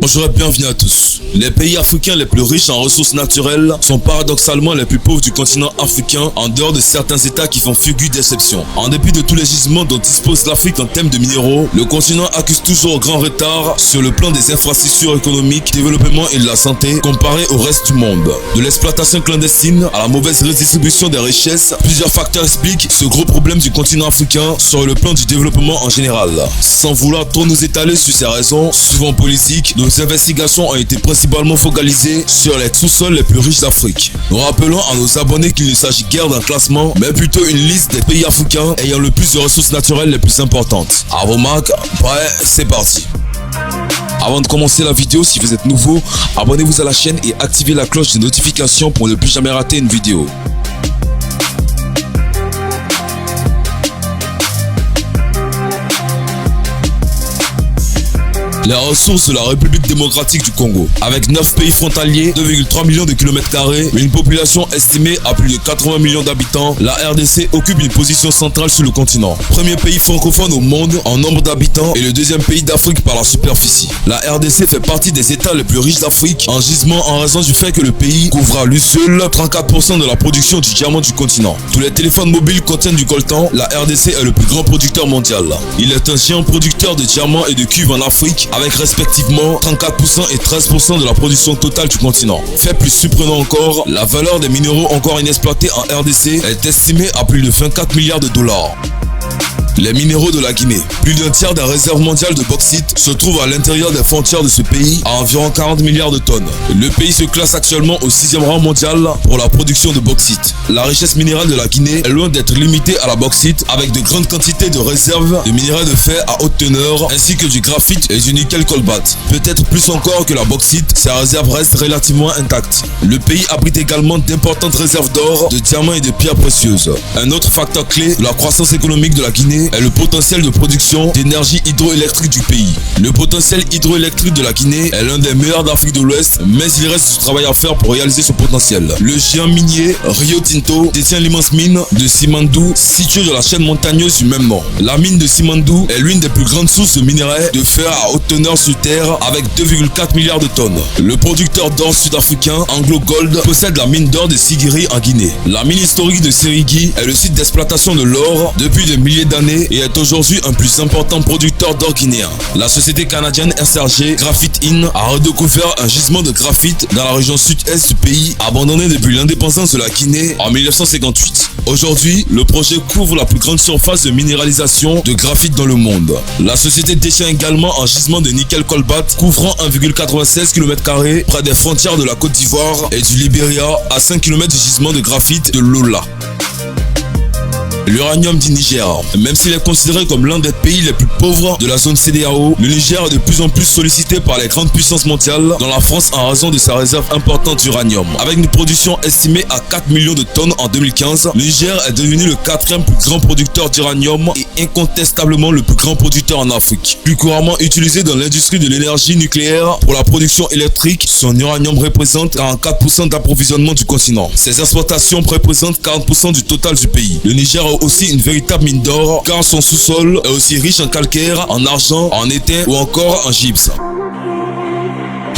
Bonjour et bienvenue à tous. Les pays africains les plus riches en ressources naturelles sont paradoxalement les plus pauvres du continent africain en dehors de certains états qui font figure d'exception. En dépit de tous les gisements dont dispose l'Afrique en termes de minéraux, le continent accuse toujours grand retard sur le plan des infrastructures économiques, développement et de la santé comparé au reste du monde. De l'exploitation clandestine à la mauvaise redistribution des richesses, plusieurs facteurs expliquent ce gros problème du continent africain sur le plan du développement en général. Sans vouloir trop nous étaler sur ces raisons, souvent politiques, nos investigations ont été principalement focalisées sur les sous-sols les plus riches d'Afrique. Nous rappelons à nos abonnés qu'il ne s'agit guère d'un classement, mais plutôt une liste des pays africains ayant le plus de ressources naturelles les plus importantes. À vos marques, prêt, c'est parti. Avant de commencer la vidéo, si vous êtes nouveau, abonnez-vous à la chaîne et activez la cloche de notification pour ne plus jamais rater une vidéo. Les ressources de la République démocratique du Congo. Avec 9 pays frontaliers, 2,3 millions de kilomètres carrés, une population estimée à plus de 80 millions d'habitants, la RDC occupe une position centrale sur le continent. Premier pays francophone au monde en nombre d'habitants et le deuxième pays d'Afrique par la superficie. La RDC fait partie des États les plus riches d'Afrique en gisement en raison du fait que le pays couvre à lui seul 34% de la production du diamant du continent. Tous les téléphones mobiles contiennent du coltan, la RDC est le plus grand producteur mondial. Il est un géant producteur de diamants et de cuivre en Afrique, avec respectivement 34% et 13% de la production totale du continent. Fait plus surprenant encore, la valeur des minéraux encore inexploités en RDC est estimée à plus de 24 milliards de dollars. Les minéraux de la Guinée. Plus d'un tiers des réserves mondiales de bauxite se trouvent à l'intérieur des frontières de ce pays à environ 40 milliards de tonnes. Le pays se classe actuellement au 6e rang mondial pour la production de bauxite. La richesse minérale de la Guinée est loin d'être limitée à la bauxite avec de grandes quantités de réserves de minerais de fer à haute teneur ainsi que du graphite et du nickel cobalt. Peut-être plus encore que la bauxite, ces réserves restent relativement intactes. Le pays abrite également d'importantes réserves d'or, de diamants et de pierres précieuses. Un autre facteur clé de la croissance économique de la Guinée est le potentiel de production d'énergie hydroélectrique du pays. Le potentiel hydroélectrique de la Guinée est l'un des meilleurs d'Afrique de l'Ouest, mais il reste du travail à faire pour réaliser ce potentiel. Le géant minier Rio Tinto détient l'immense mine de Simandou située dans la chaîne montagneuse du même nom. La mine de Simandou est l'une des plus grandes sources de minerais de fer à haute teneur sur Terre avec 2,4 milliards de tonnes. Le producteur d'or sud-africain Anglo Gold possède la mine d'or de Sigiri en Guinée. La mine historique de Sirigi est le site d'exploitation de l'or depuis des milliers d'années et est aujourd'hui un plus important producteur d'or guinéen. La société canadienne SRG Graphite In a redécouvert un gisement de graphite dans la région sud-est du pays, abandonné depuis l'indépendance de la Guinée en 1958. Aujourd'hui, le projet couvre la plus grande surface de minéralisation de graphite dans le monde. La société détient également un gisement de nickel cobalt couvrant 1,96 km² près des frontières de la Côte d'Ivoire et du Libéria, à 5 km du gisement de graphite de Lola. L'uranium du Niger. Même s'il est considéré comme l'un des pays les plus pauvres de la zone CEDEAO, le Niger est de plus en plus sollicité par les grandes puissances mondiales, dont la France en raison de sa réserve importante d'uranium. Avec une production estimée à 4 millions de tonnes en 2015, le Niger est devenu le 4e plus grand producteur d'uranium et incontestablement le plus grand producteur en Afrique. Plus couramment utilisé dans l'industrie de l'énergie nucléaire pour la production électrique, son uranium représente 44% d'approvisionnement du continent. Ses exportations représentent 40% du total du pays. Le Niger a aussi une véritable mine d'or car son sous-sol est aussi riche en calcaire, en argent, en étain ou encore en gypse.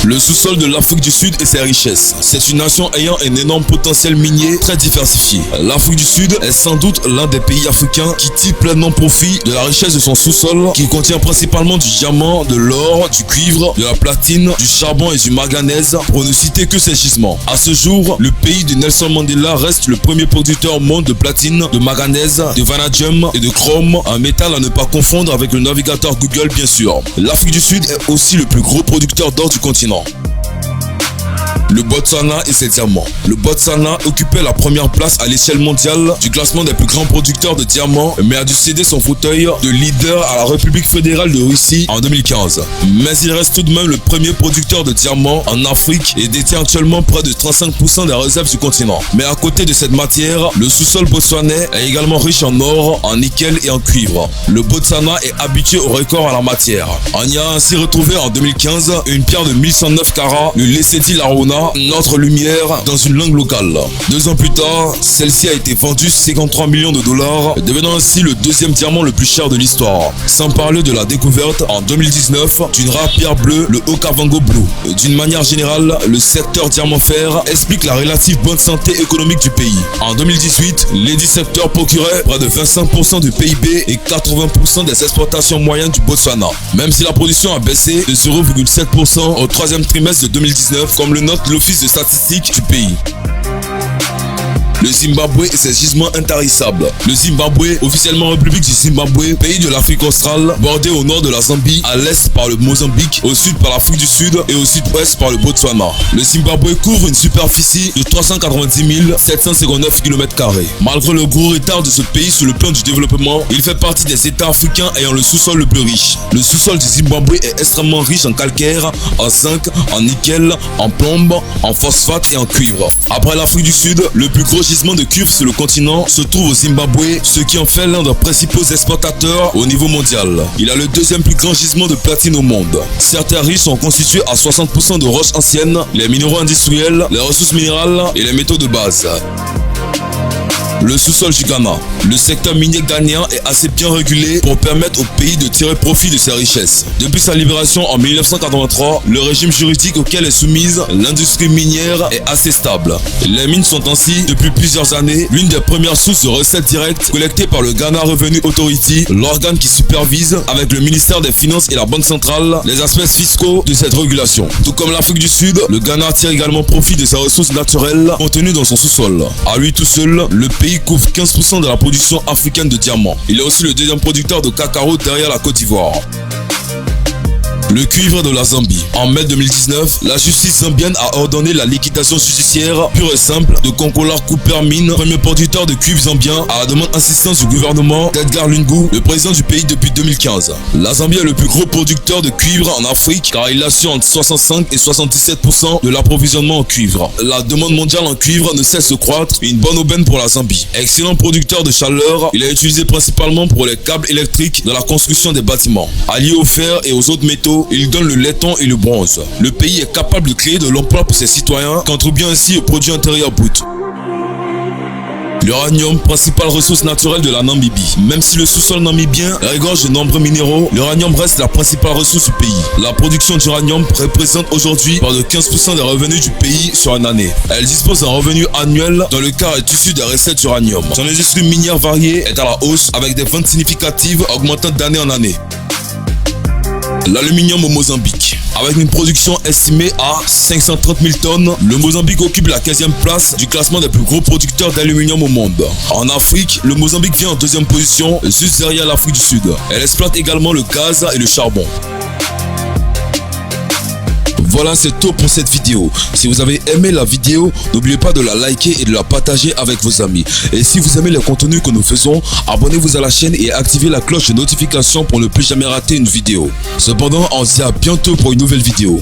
Le sous-sol de l'Afrique du Sud et ses richesses. C'est une nation ayant un énorme potentiel minier très diversifié. L'Afrique du Sud est sans doute l'un des pays africains qui tire pleinement profit de la richesse de son sous-sol qui contient principalement du diamant, de l'or, du cuivre, de la platine, du charbon et du manganèse pour ne citer que ces gisements. À ce jour, le pays de Nelson Mandela reste le premier producteur au monde de platine, de manganèse, de vanadium et de chrome, un métal à ne pas confondre avec le navigateur Google bien sûr. L'Afrique du Sud est aussi le plus gros producteur d'or du continent. Le Botswana et ses diamants. Le Botswana occupait la première place à l'échelle mondiale du classement des plus grands producteurs de diamants, mais a dû céder son fauteuil de leader à la République fédérale de Russie en 2015. Mais il reste tout de même le premier producteur de diamants en Afrique et détient actuellement près de 35% des réserves du continent. Mais à côté de cette matière, le sous-sol botswanais est également riche en or, en nickel et en cuivre. Le Botswana est habitué au record à la matière. On y a ainsi retrouvé en 2015 une pierre de 1109 carats, le Lesedi Larona, Botswana, Notre Lumière dans une langue locale. 2 ans plus tard, celle-ci a été vendue 53 millions de dollars, devenant ainsi le deuxième diamant le plus cher de l'histoire. Sans parler de la découverte en 2019 d'une rare pierre bleue, le Okavango Blue. D'une manière générale, le secteur diamant-fer explique la relative bonne santé économique du pays. En 2018, l'édit secteur procurait près de 25% du PIB et 80% des exportations moyennes du Botswana. Même si la production a baissé de 0,7% au troisième trimestre de 2019, comme le note l'Office de statistique du pays. Le Zimbabwe et ses gisements intarissables. Le Zimbabwe, officiellement République du Zimbabwe, pays de l'Afrique australe, bordé au nord de la Zambie, à l'est par le Mozambique, au sud par l'Afrique du Sud et au sud-ouest par le Botswana. Le Zimbabwe couvre une superficie de 390 759 km². Malgré le gros retard de ce pays sur le plan du développement, il fait partie des États africains ayant le sous-sol le plus riche. Le sous-sol du Zimbabwe est extrêmement riche en calcaire, en zinc, en nickel, en plombe, en phosphate et en cuivre. Après l'Afrique du Sud, le plus gros gisement de cuivre sur le continent se trouve au Zimbabwe, ce qui en fait l'un des principaux exportateurs au niveau mondial. Il a le deuxième plus grand gisement de platine au monde. Certains riches sont constitués à 60% de roches anciennes, les minéraux industriels, les ressources minérales et les métaux de base. Le sous-sol du Ghana. Le secteur minier ghanéen est assez bien régulé pour permettre au pays de tirer profit de ses richesses. Depuis sa libération en 1983, le régime juridique auquel est soumise l'industrie minière est assez stable. Les mines sont ainsi, depuis plusieurs années, l'une des premières sources de recettes directes collectées par le Ghana Revenue Authority, l'organe qui supervise, avec le ministère des Finances et la Banque centrale, les aspects fiscaux de cette régulation. Tout comme l'Afrique du Sud, le Ghana tire également profit de ses ressources naturelles contenues dans son sous-sol. À lui tout seul, le pays couvre 15% de la production africaine de diamants. Il est aussi le deuxième producteur de cacao derrière la Côte d'Ivoire. Le cuivre de la Zambie. En mai 2019, la justice zambienne a ordonné la liquidation judiciaire pure et simple de Konkola Copper Mine, premier producteur de cuivre zambien, à la demande insistante du gouvernement d'Edgar Lungu, le président du pays depuis 2015. La Zambie est le plus gros producteur de cuivre en Afrique car il assure entre 65 et 77% de l'approvisionnement en cuivre. La demande mondiale en cuivre ne cesse de croître, une bonne aubaine pour la Zambie. Excellent producteur de chaleur, il est utilisé principalement pour les câbles électriques dans la construction des bâtiments. Allié au fer et aux autres métaux, il donne le laiton et le bronze. Le pays est capable de créer de l'emploi pour ses citoyens, contribuant ainsi au produit intérieur brut. L'uranium, principale ressource naturelle de la Namibie. Même si le sous-sol namibien regorge de nombreux minéraux, l'uranium reste la principale ressource du pays. La production d'uranium représente aujourd'hui près de 15% des revenus du pays sur une année. Elle dispose d'un revenu annuel dont le quart est issu des recettes d'uranium. Son industrie minière variée est à la hausse avec des ventes significatives augmentant d'année en année. L'aluminium au Mozambique. Avec une production estimée à 530 000 tonnes, le Mozambique occupe la 15e place du classement des plus gros producteurs d'aluminium au monde. En Afrique, le Mozambique vient en deuxième position, juste derrière l'Afrique du Sud. Elle exploite également le gaz et le charbon. Voilà, c'est tout pour cette vidéo. Si vous avez aimé la vidéo, n'oubliez pas de la liker et de la partager avec vos amis. Et si vous aimez les contenus que nous faisons, abonnez-vous à la chaîne et activez la cloche de notification pour ne plus jamais rater une vidéo. Cependant, on se dit à bientôt pour une nouvelle vidéo.